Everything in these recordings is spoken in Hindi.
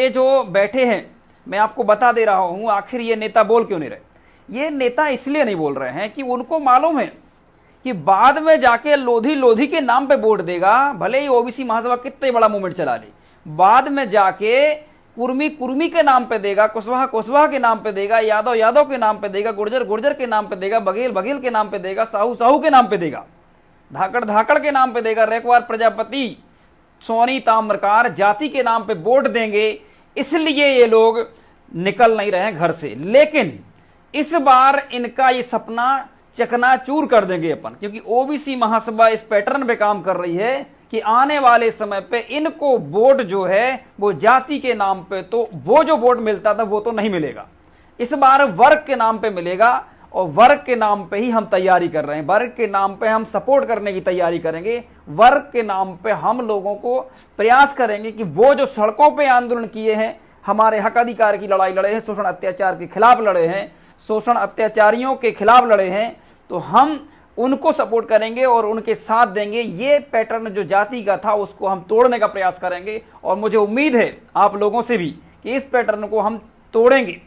ये जो बैठे हैं, मैं आपको बता दे रहा हूं आखिर ये नेता बोल क्यों नहीं रहे। ये नेता इसलिए नहीं बोल रहे हैं कि उनको मालूम है कि बाद में जाके लोधी लोधी के नाम पे वोट देगा, भले ही ओबीसी महासभा कितने बड़ा मूवमेंट चला ले, बाद में जाके कुर्मी कुर्मी के नाम पे देगा, कुशवाहा कुशवाहा के नाम पे देगा, यादव यादव के नाम पे देगा, गुर्जर गुर्जर के नाम पे देगा, बघेल बघेल के नाम पे देगा, साहू साहू के नाम पे देगा, धाकड़ धाकड़ के नाम पे देगा, रेखवार प्रजापति, सोनी ताम्रकार जाति के नाम पे वोट देंगे। इसलिए ये लोग निकल नहीं रहे हैं घर से। लेकिन इस बार इनका ये सपना चकनाचूर कर देंगे अपन, क्योंकि ओबीसी महासभा इस पैटर्न पे काम कर रही है कि आने वाले समय पे इनको वोट जो है वो जाति के नाम पे, तो वो जो वोट मिलता था वो तो नहीं मिलेगा, इस बार वर्ग के नाम पे मिलेगा। और वर्ग के नाम पे ही हम तैयारी कर रहे हैं, वर्ग के नाम पे हम सपोर्ट करने की तैयारी करेंगे, वर्ग के नाम पे हम लोगों को प्रयास करेंगे कि वो जो सड़कों पे आंदोलन किए हैं, हमारे हक अधिकार की लड़ाई लड़े हैं, शोषण अत्याचार के खिलाफ लड़े हैं, शोषण अत्याचारियों के खिलाफ लड़े हैं, तो हम उनको सपोर्ट करेंगे और उनके साथ देंगे। ये पैटर्न जो जाति का था उसको हम तोड़ने का प्रयास करेंगे और मुझे उम्मीद है आप लोगों से भी कि इस पैटर्न को हम तोड़ेंगे,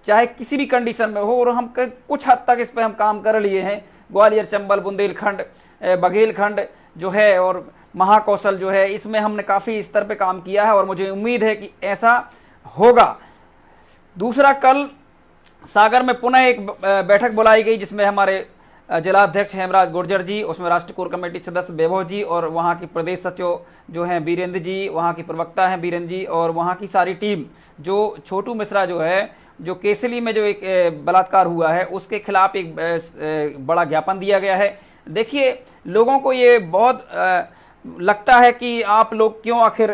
चाहे किसी भी कंडीशन में हो। और हम कुछ हद तक इस पे हम काम कर लिए हैं। ग्वालियर, चंबल, बुंदेलखंड, बघेलखंड जो है और महाकौशल जो है, इसमें हमने काफी स्तर पे काम किया है और मुझे उम्मीद है कि ऐसा होगा। दूसरा, कल सागर में पुनः एक बैठक बुलाई गई जिसमें हमारे जिलाध्यक्ष हेमराज गुर्जर जी, उसमें राष्ट्रीय कोर कमेटी सदस्य वैभव जी और वहाँ की प्रदेश सचिव जो हैं वीरेंद्र जी, वहाँ की प्रवक्ता हैं वीरेंद्र जी और वहाँ की सारी टीम, जो छोटू मिश्रा जो है, जो केसली में जो एक बलात्कार हुआ है उसके खिलाफ एक बड़ा ज्ञापन दिया गया है। देखिए, लोगों को ये बहुत लगता है कि आप लोग क्यों आखिर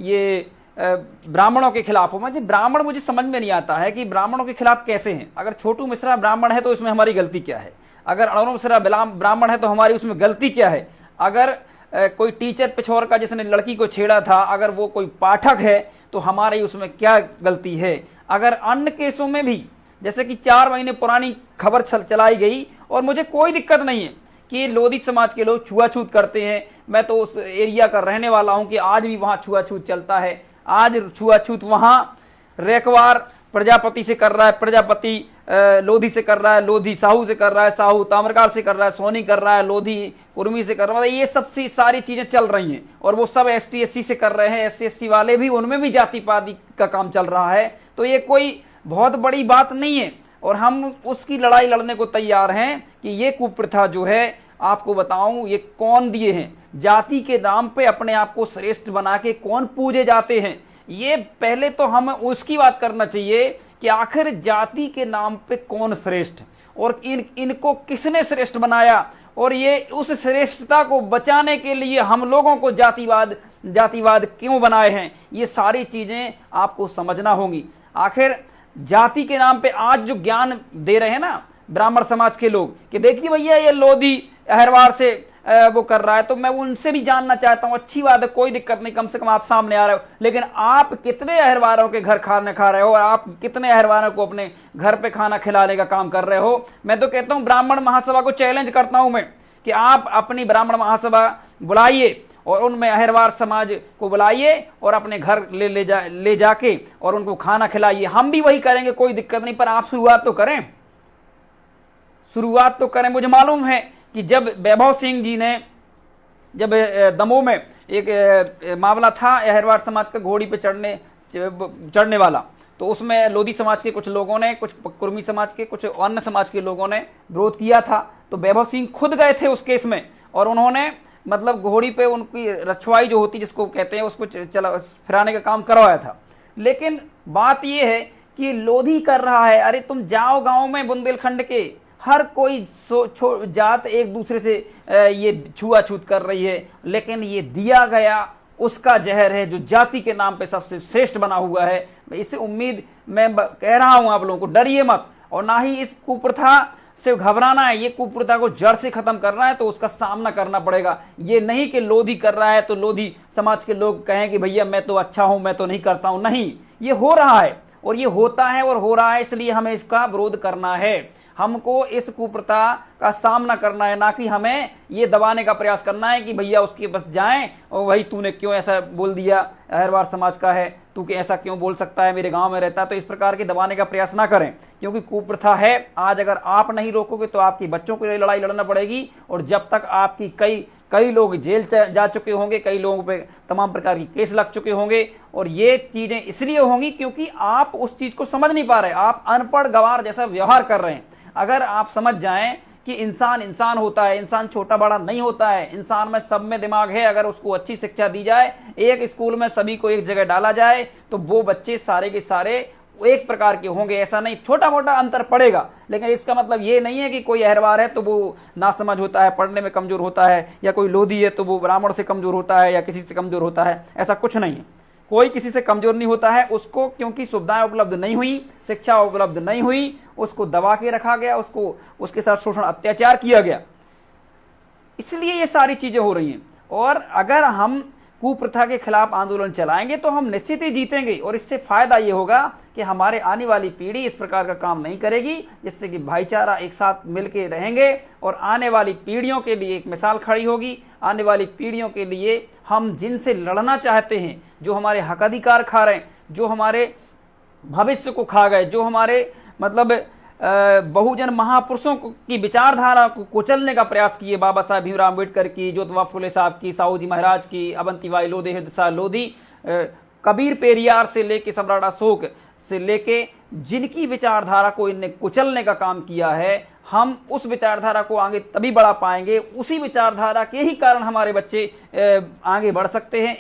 ये ब्राह्मणों के खिलाफ हो। मुझे ब्राह्मण, मुझे समझ में नहीं आता है कि ब्राह्मणों के खिलाफ कैसे हैं। अगर छोटू मिश्रा ब्राह्मण है तो इसमें हमारी गलती क्या है? अगर अरुण मिश्रा ब्राह्मण है तो हमारी उसमें गलती क्या है? अगर कोई टीचर पिछोर का जिसने लड़की को छेड़ा था, अगर वो कोई पाठक है तो हमारी उसमें क्या गलती है? अगर अन्य केसों में भी, जैसे कि 4 महीने पुरानी खबर चलाई गई, और मुझे कोई दिक्कत नहीं है कि लोधी समाज के लोग छुआछूत करते हैं, मैं तो उस एरिया का रहने वाला हूं कि आज भी वहां छुआछूत चलता है। आज छुआछूत वहां रेखवार प्रजापति से कर रहा है, प्रजापति लोधी से कर रहा है, लोधी साहू से कर रहा है, साहू ताम्रकार से कर रहा है, सोनी कर रहा है, लोधी कुर्मी से कर रहा है। ये सब सारी चीजें चल रही हैं और वो सब ST SC से कर रहे हैं। SC SC वाले भी, उनमें भी जाति पाति का काम चल रहा है। तो ये कोई बहुत बड़ी बात नहीं है और हम उसकी लड़ाई लड़ने को तैयार हैं कि ये कुप्रथा जो है, आपको बताऊं ये कौन दिए हैं। जाति के नाम पे अपने आप को श्रेष्ठ बना के कौन पूजे जाते हैं, ये पहले तो हमें उसकी बात करना चाहिए कि आखिर जाति के नाम पे कौन श्रेष्ठ और इनको किसने श्रेष्ठ बनाया, और ये उस श्रेष्ठता को बचाने के लिए हम लोगों को जातिवाद क्यों बनाए हैं, ये सारी चीजें आपको समझना होंगी। आखिर जाति के नाम पे आज जो ज्ञान दे रहे हैं ना ब्राह्मण समाज के लोग कि देखिए भैया ये लोधी अहरवार से वो कर रहा है, तो मैं उनसे भी जानना चाहता हूं। अच्छी बात है, कोई दिक्कत नहीं, कम से कम आप सामने आ रहे हो, लेकिन आप कितने अहरवारों के घर खाना खा रहे हो और आप कितने अहरवारों को अपने घर पे खाना खिलाने का काम कर रहे हो? मैं तो कहता हूं, ब्राह्मण महासभा को चैलेंज करता हूं मैं कि आप अपनी ब्राह्मण महासभा बुलाइए और उनमें अहरवार समाज को बुलाइए और अपने घर ले जाके और उनको खाना खिलाइए। हम भी वही करेंगे, कोई दिक्कत नहीं, पर आप शुरुआत तो करें। मुझे मालूम है कि जब वैभव सिंह जी ने, जब दमोह में एक मामला था अहरवार समाज का घोड़ी पे चढ़ने वाला, तो उसमें लोधी समाज के कुछ लोगों ने, कुछ कुर्मी समाज के, कुछ अन्य समाज के लोगों ने विरोध किया था। तो वैभव सिंह खुद गए थे उस केस में और उन्होंने मतलब घोड़ी पे उनकी रछुआई जो होती जिसको कहते हैं उसको फिराने का काम करवाया था। लेकिन बात यह है कि लोधी कर रहा है। अरे तुम जाओ गांव में, बुंदेलखंड के हर कोई जात एक दूसरे से ये छुआछूत कर रही है, लेकिन ये दिया गया उसका जहर है जो जाति के नाम पे सबसे श्रेष्ठ बना हुआ है। इससे उम्मीद मैं कह रहा हूं आप लोगों को, डरिए मत और ना ही इस कुप्रथा से घबराना है। ये कुप्रथा को जड़ से खत्म करना है तो उसका सामना करना पड़ेगा। ये नहीं कि लोधी कर रहा है तो लोधी समाज के लोग कहें कि भैया मैं तो अच्छा हूं, मैं तो नहीं करता हूं। नहीं, ये हो रहा है और ये होता है और हो रहा है, इसलिए हमें इसका विरोध करना है। हमको इस कुप्रथा का सामना करना है, ना कि हमें ये दबाने का प्रयास करना है कि भैया उसके बस जाएं और वही तूने क्यों ऐसा बोल दिया, अहरवार समाज का है, तू कि ऐसा क्यों बोल सकता है, मेरे गांव में रहता है। तो इस प्रकार के दबाने का प्रयास ना करें, क्योंकि कुप्रथा है। आज अगर आप नहीं रोकोगे तो आपके बच्चों के लिए लड़ाई लड़ना पड़ेगी, और जब तक आपकी कई लोग जेल जा चुके होंगे, कई लोगों पे तमाम प्रकार के केस लग चुके होंगे, और ये चीजें इसलिए होंगी क्योंकि आप उस चीज को समझ नहीं पा रहे, आप अनपढ़ गवार जैसा व्यवहार कर रहे हैं। अगर आप समझ जाएं कि इंसान इंसान होता है, इंसान छोटा बड़ा नहीं होता है, इंसान में सब में दिमाग है, अगर उसको अच्छी शिक्षा दी जाए, एक स्कूल में सभी को एक जगह डाला जाए, तो वो बच्चे सारे के सारे एक प्रकार के होंगे। ऐसा नहीं, छोटा मोटा अंतर पड़ेगा, लेकिन इसका मतलब ये नहीं है कि कोई अहरवार है तो वो नासमझ होता है, पढ़ने में कमजोर होता है, या कोई लोधी है तो वो ब्राह्मण से कमजोर होता है या किसी से कमजोर होता है। ऐसा कुछ नहीं है, कोई किसी से कमजोर नहीं होता है। उसको क्योंकि सुविधाएं उपलब्ध नहीं हुई, शिक्षा उपलब्ध नहीं हुई, उसको दबा के रखा गया, उसको उसके साथ शोषण अत्याचार किया गया, इसलिए ये सारी चीजें हो रही हैं। और अगर हम कुप्रथा के खिलाफ आंदोलन चलाएंगे तो हम निश्चित ही जीतेंगे, और इससे फायदा ये होगा कि हमारे आने वाली पीढ़ी इस प्रकार का काम नहीं करेगी, जिससे कि भाईचारा एक साथ मिलकर रहेंगे, और आने वाली पीढ़ियों के लिए एक मिसाल खड़ी होगी। आने वाली पीढ़ियों के लिए हम जिनसे लड़ना चाहते हैं, जो हमारे हक अधिकार खा रहे हैं, जो हमारे भविष्य को खा गए, जो हमारे मतलब बहुजन महापुरुषों की विचारधारा को कुचलने का प्रयास किए, बाबा साहब भीमराव अम्बेडकर की, ज्योतिबा फुले साहब की, साहू जी महाराज की, अवंतीबाई लोधी, हृदय लोधी, कबीर पेरियार से लेके सम्राट अशोक से लेके जिनकी विचारधारा को इनने कुचलने का काम किया है, हम उस विचारधारा को आगे तभी बढ़ा पाएंगे, उसी विचारधारा के ही कारण हमारे बच्चे आगे बढ़ सकते हैं।